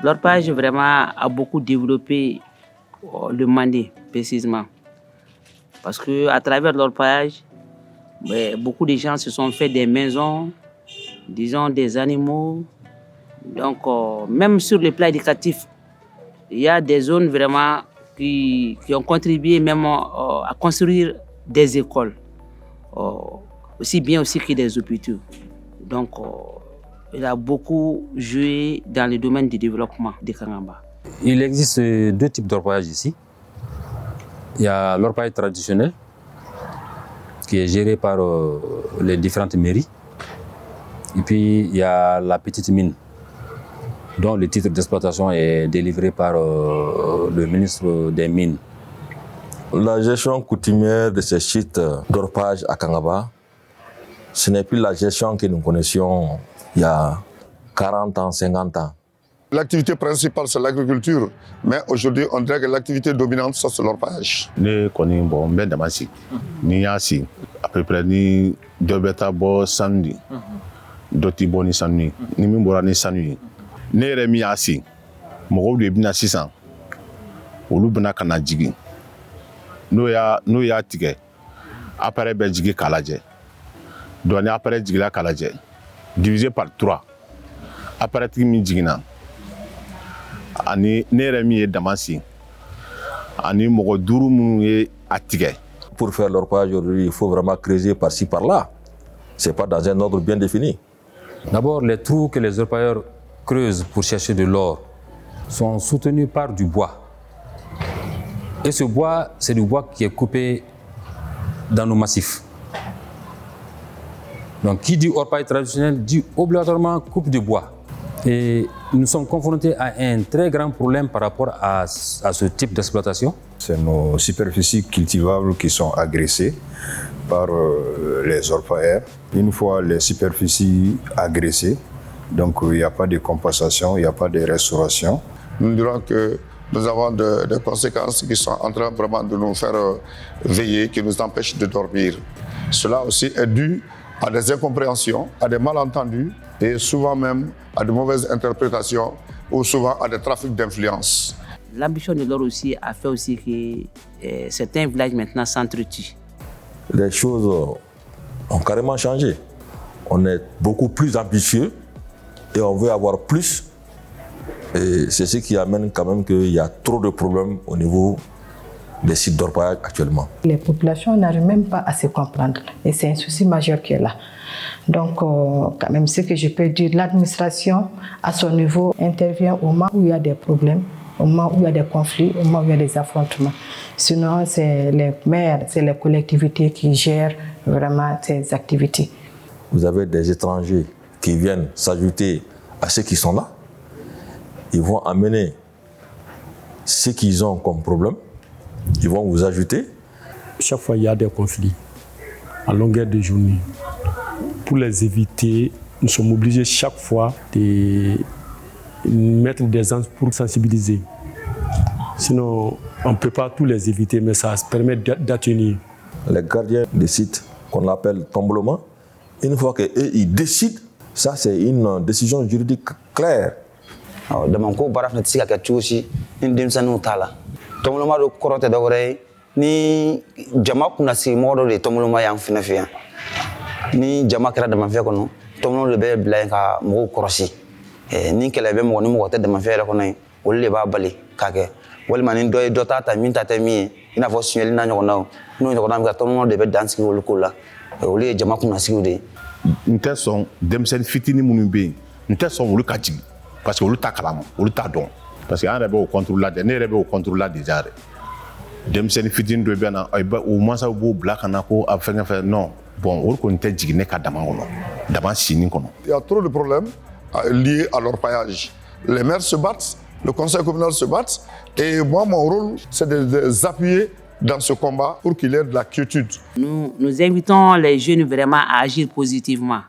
L'orpaillage vraiment a beaucoup développé le Mandé, précisément. Parce qu'à travers l'orpaillage, beaucoup de gens se sont fait des maisons, disons des animaux. Donc, même sur le plan éducatif, il y a des zones vraiment qui ont contribué même à construire des écoles, aussi bien aussi que des hôpitaux. Donc, il a beaucoup joué dans le domaine du développement de Kangaba. Il existe deux types d'orpaillage ici. Il y a l'orpaillage traditionnel, qui est géré par les différentes mairies. Et puis, il y a la petite mine, dont le titre d'exploitation est délivré par le ministre des Mines. La gestion coutumière de ces sites d'orpaillage à Kangaba, ce n'est plus la gestion que nous connaissions il y a 40 ans, 50 ans. L'activité principale, c'est l'agriculture, mais aujourd'hui, on dirait que l'activité dominante, ça, c'est l'orpaillage. Ne kɔni bon n bɛ dama sigi ni y'a sigi à peu près ni dɔ bɛ taa bɔ sanu de dɔ t'i bɔ ni sanu ye ni min bɔra ni sanu ye ne yɛrɛ min y'a sigi mɔgɔw de bɛna sisan olu bɛna ka na jigin n'o y'a tigɛ appareil bɛ jigin k'a lajɛ donc ni appareil jigila k'a lajɛ divisé par 3 appareil tigi min jiginna ani ne yɛrɛ min ye dama sigi ani mɔgɔ 5 minnu ye a tigɛ. Pour faire l'orpaillage aujourd'hui, il faut vraiment creuser par-ci, par-là. Ce n'est pas dans un ordre bien défini. D'abord, les trous que les orpailleurs creusent pour chercher de l'or sont soutenus par du bois. Et ce bois, c'est du bois qui est coupé dans nos massifs. Donc, qui dit orpaillage traditionnel dit obligatoirement coupe de bois. Et nous sommes confrontés à un très grand problème par rapport à ce type d'exploitation. C'est nos superficies cultivables qui sont agressées par les orpailleurs. Une fois les superficies agressées, donc il n'y a pas de compensation, il n'y a pas de restauration. Nous dirons que nous avons des conséquences qui sont en train vraiment de nous faire veiller, qui nous empêchent de dormir. Cela aussi est dû à des incompréhensions, à des malentendus et souvent même à de mauvaises interprétations ou souvent à des trafics d'influence. L'ambition de l'or aussi a fait aussi que certains villages maintenant s'entretuent. Les choses ont carrément changé. On est beaucoup plus ambitieux et on veut avoir plus. Et c'est ce qui amène quand même qu'il y a trop de problèmes au niveau des sites d'orpaillage actuellement. Les populations n'arrivent même pas à se comprendre et c'est un souci majeur qui est là. Donc, quand même, ce que je peux dire, l'administration, à son niveau, intervient au moment où il y a des problèmes, au moment où il y a des conflits, au moment où il y a des affrontements. Sinon, c'est les maires, c'est les collectivités qui gèrent vraiment ces activités. Vous avez des étrangers qui viennent s'ajouter à ceux qui sont là. Ils vont amener ce qu'ils ont comme problème. Ils vont vous ajouter. Chaque fois, il y a des conflits à longueur de journée. Pour les éviter, nous sommes obligés chaque fois de mettre des ans pour sensibiliser. Sinon, on ne peut pas tous les éviter, mais ça permet d'atténuer. Les gardiens des sites qu'on appelle tomblement, une fois qu'eux ils décident, ça c'est une décision juridique claire. Damanko baara fana tɛ se ka kɛ cogo si ni denmisɛnninw t'a la tɔnbɔlɔma dɔ kɔrɔ tɛ dɔwɛrɛ ye ni jama kunnasigi mɔgɔ dɔ de ye tɔnbɔlɔma y'an fɛnɛ fɛ yan ni jama kɛra damafɛn kɔnɔ tɔnbɔlɔma de bɛ bila yen ka mɔgɔw kɔrɔsi ni kɛlɛ bɛ mɔgɔ ni mɔgɔ tɛ damafɛn yɛrɛ kɔnɔ yen olu de b'a bali k'a kɛ walima ni dɔ ye dɔ ta min ta tɛ min ye i n'a fɔ suɲɛli n'a ɲɔgɔnnaw n'o ɲɔgɔnna bɛ ka tɔnbɔlɔma de bɛ dan sigi olu ko la olu ye jama kunnasigiw de ye. N tɛ sɔn denmisɛnnin fitinin minnu bɛ yen n tɛ sɔn olu ka jigin. Parce que olu t'a kalama olu t'a dɔn parce que an yɛrɛ b'o contrôle la dɛ ne yɛrɛ b'o contrôle la déjà dɛ denmisɛnnin fitinin dɔ bɛ na o mansaw b'o bila ka na ko a fɛn fɛn non bon olu kɔni tɛ jigin ne ka dama kɔnɔ dama sini kɔnɔ. Il y a trop de problèmes liés à l'orpaillage. Les maires se battent, le conseil communal se bat et moi mon rôle c'est de les appuyer dans ce combat pour qu'il y ait de la quiétude. Nous invitons les jeunes vraiment à agir positivement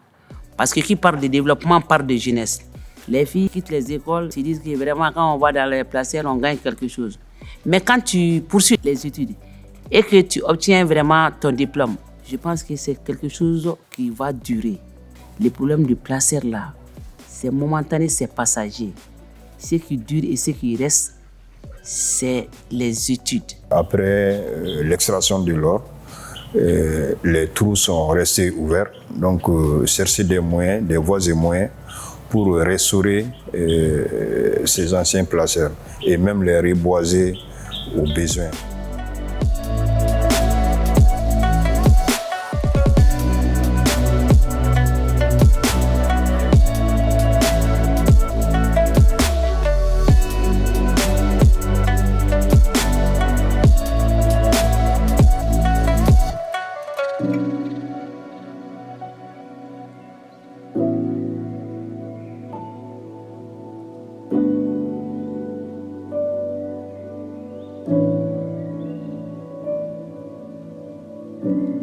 parce que qui parle de développement parle de jeunesse. Les filles quittent les écoles, se disent que vraiment quand on va dans les places, on gagne quelque chose. Mais quand tu poursuis les études, et que tu obtiens vraiment ton diplôme, je pense que c'est quelque chose qui va durer. Les problèmes de placeur là, c'est momentané, c'est passager. Ce qui dure et ce qui reste, c'est les études. Après l'extraction de l'or, les trous sont restés ouverts. Donc, chercher des moyens, des voies et moyens pour restaurer ces anciens placeurs et même les reboiser aux besoins. Thank you.